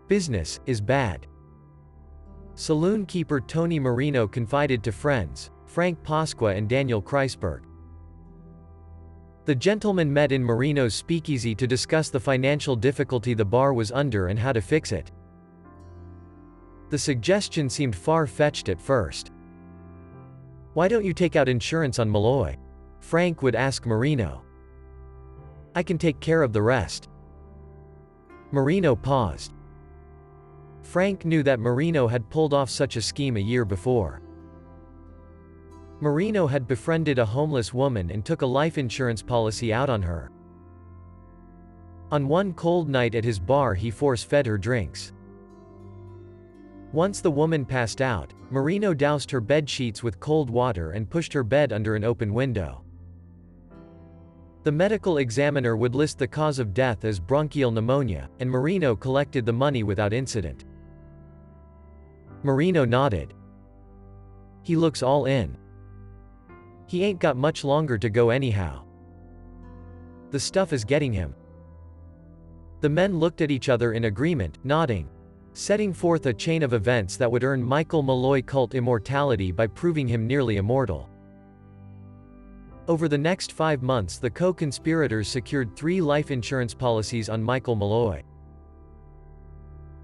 Business is bad. Saloon keeper Tony Marino confided to friends, Frank Pasqua and Daniel Kreisberg. The gentlemen met in Marino's speakeasy to discuss the financial difficulty the bar was under and how to fix it. The suggestion seemed far-fetched at first. "Why don't you take out insurance on Malloy?" Frank would ask Marino. "I can take care of the rest." Marino paused. Frank knew that Marino had pulled off such a scheme a year before. Marino had befriended a homeless woman and took a life insurance policy out on her. On one cold night at his bar, he force-fed her drinks. Once the woman passed out, Marino doused her bed sheets with cold water and pushed her bed under an open window. The medical examiner would list the cause of death as bronchial pneumonia, and Marino collected the money without incident. Marino nodded. "He looks all in. He ain't got much longer to go anyhow. The stuff is getting him." The men looked at each other in agreement, nodding, setting forth a chain of events that would earn Micheal Malloy cult immortality by proving him nearly immortal. Over the next 5 months, the co-conspirators secured 3 life insurance policies on Micheal Malloy.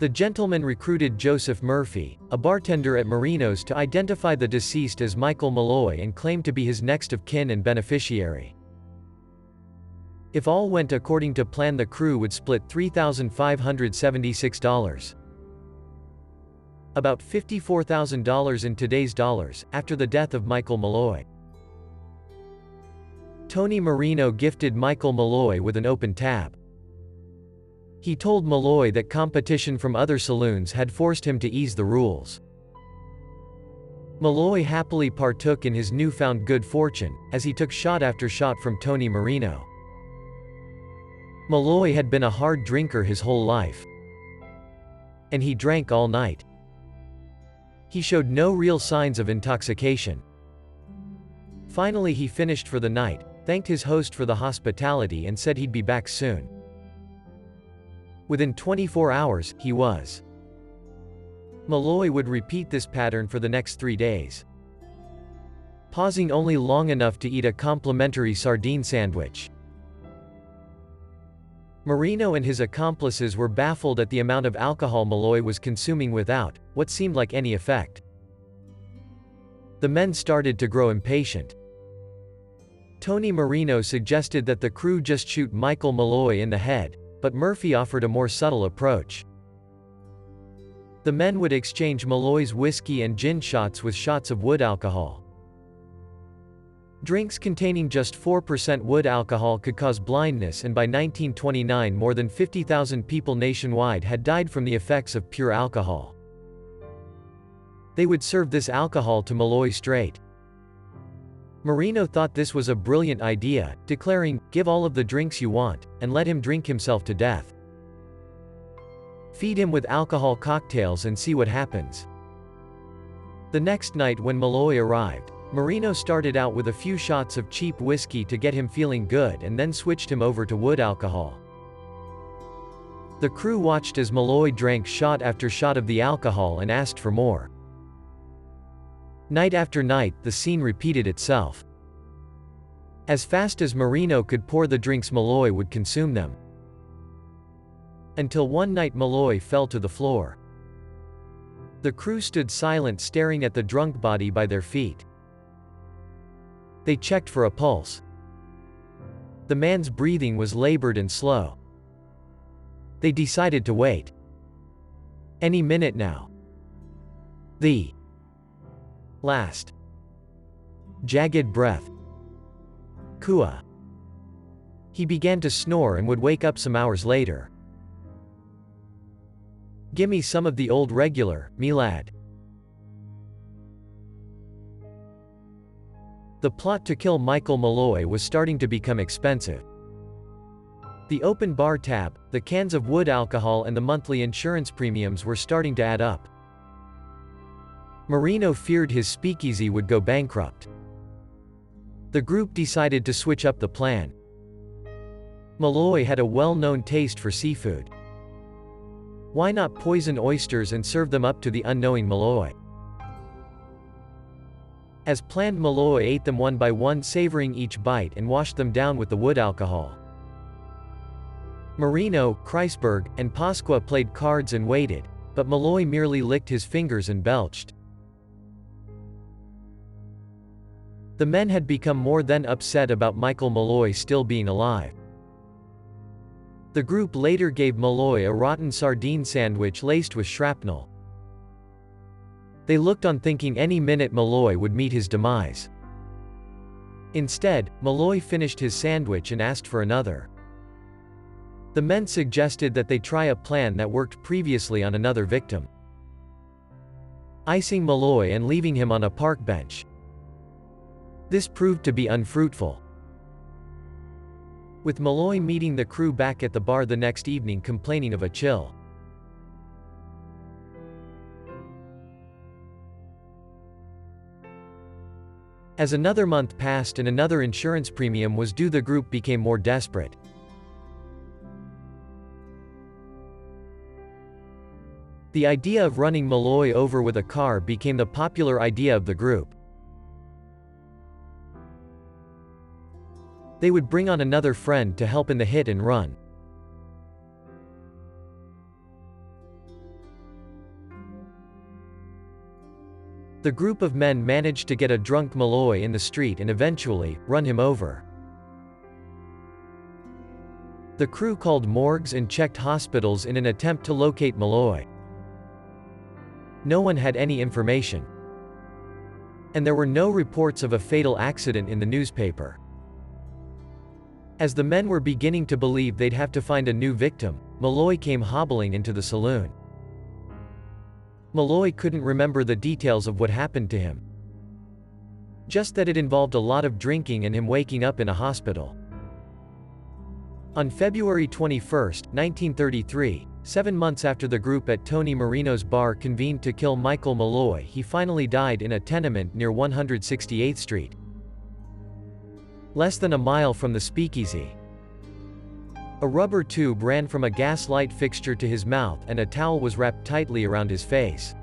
The gentlemen recruited Joseph Murphy, a bartender at Marino's, to identify the deceased as Micheal Malloy and claim to be his next of kin and beneficiary. If all went according to plan, the crew would split $3,576. About $54,000 in today's dollars, after the death of Micheal Malloy. Tony Marino gifted Micheal Malloy with an open tab. He told Malloy that competition from other saloons had forced him to ease the rules. Malloy happily partook in his newfound good fortune, as he took shot after shot from Tony Marino. Malloy had been a hard drinker his whole life. And he drank all night. He showed no real signs of intoxication. Finally he finished for the night, thanked his host for the hospitality and said he'd be back soon. Within 24 hours, he was. Malloy would repeat this pattern for the next 3 days, pausing only long enough to eat a complimentary sardine sandwich. Marino and his accomplices were baffled at the amount of alcohol Malloy was consuming without what seemed like any effect. The men started to grow impatient. Tony Marino suggested that the crew just shoot Micheal Malloy in the head, but Murphy offered a more subtle approach. The men would exchange Malloy's whiskey and gin shots with shots of wood alcohol. Drinks containing just 4% wood alcohol could cause blindness, and by 1929 more than 50,000 people nationwide had died from the effects of pure alcohol. They would serve this alcohol to Malloy straight. Marino thought this was a brilliant idea, declaring, "Give all of the drinks you want, and let him drink himself to death. Feed him with alcohol cocktails and see what happens." The next night when Malloy arrived, Marino started out with a few shots of cheap whiskey to get him feeling good and then switched him over to wood alcohol. The crew watched as Malloy drank shot after shot of the alcohol and asked for more. Night after night, the scene repeated itself. As fast as Marino could pour the drinks, Malloy would consume them. Until one night Malloy fell to the floor. The crew stood silent, staring at the drunk body by their feet. They checked for a pulse. The man's breathing was labored and slow. They decided to wait. Any minute now. The last jagged breath. Kua. He began to snore and would wake up some hours later. "Gimme some of the old regular, me lad." The plot to kill Micheal Malloy was starting to become expensive. The open bar tab, the cans of wood alcohol and the monthly insurance premiums were starting to add up. Marino feared his speakeasy would go bankrupt. The group decided to switch up the plan. Malloy had a well-known taste for seafood. Why not poison oysters and serve them up to the unknowing Malloy? As planned, Malloy ate them one by one, savoring each bite, and washed them down with the wood alcohol. Marino, Kreisberg, and Pasqua played cards and waited, but Malloy merely licked his fingers and belched. The men had become more than upset about Micheal Malloy still being alive. The group later gave Malloy a rotten sardine sandwich laced with shrapnel. They looked on, thinking any minute Malloy would meet his demise. Instead, Malloy finished his sandwich and asked for another. The men suggested that they try a plan that worked previously on another victim: icing Malloy and leaving him on a park bench. This proved to be unfruitful, with Malloy meeting the crew back at the bar the next evening complaining of a chill. As another month passed and another insurance premium was due, the group became more desperate. The idea of running Malloy over with a car became the popular idea of the group. They would bring on another friend to help in the hit and run. The group of men managed to get a drunk Malloy in the street and eventually run him over. The crew called morgues and checked hospitals in an attempt to locate Malloy. No one had any information, and there were no reports of a fatal accident in the newspaper. As the men were beginning to believe they'd have to find a new victim, Malloy came hobbling into the saloon. Malloy couldn't remember the details of what happened to him, just that it involved a lot of drinking and him waking up in a hospital. On February 21, 1933, 7 months after the group at Tony Marino's bar convened to kill Micheal Malloy, he finally died in a tenement near 168th Street, less than a mile from the speakeasy. A rubber tube ran from a gas light fixture to his mouth and a towel was wrapped tightly around his face.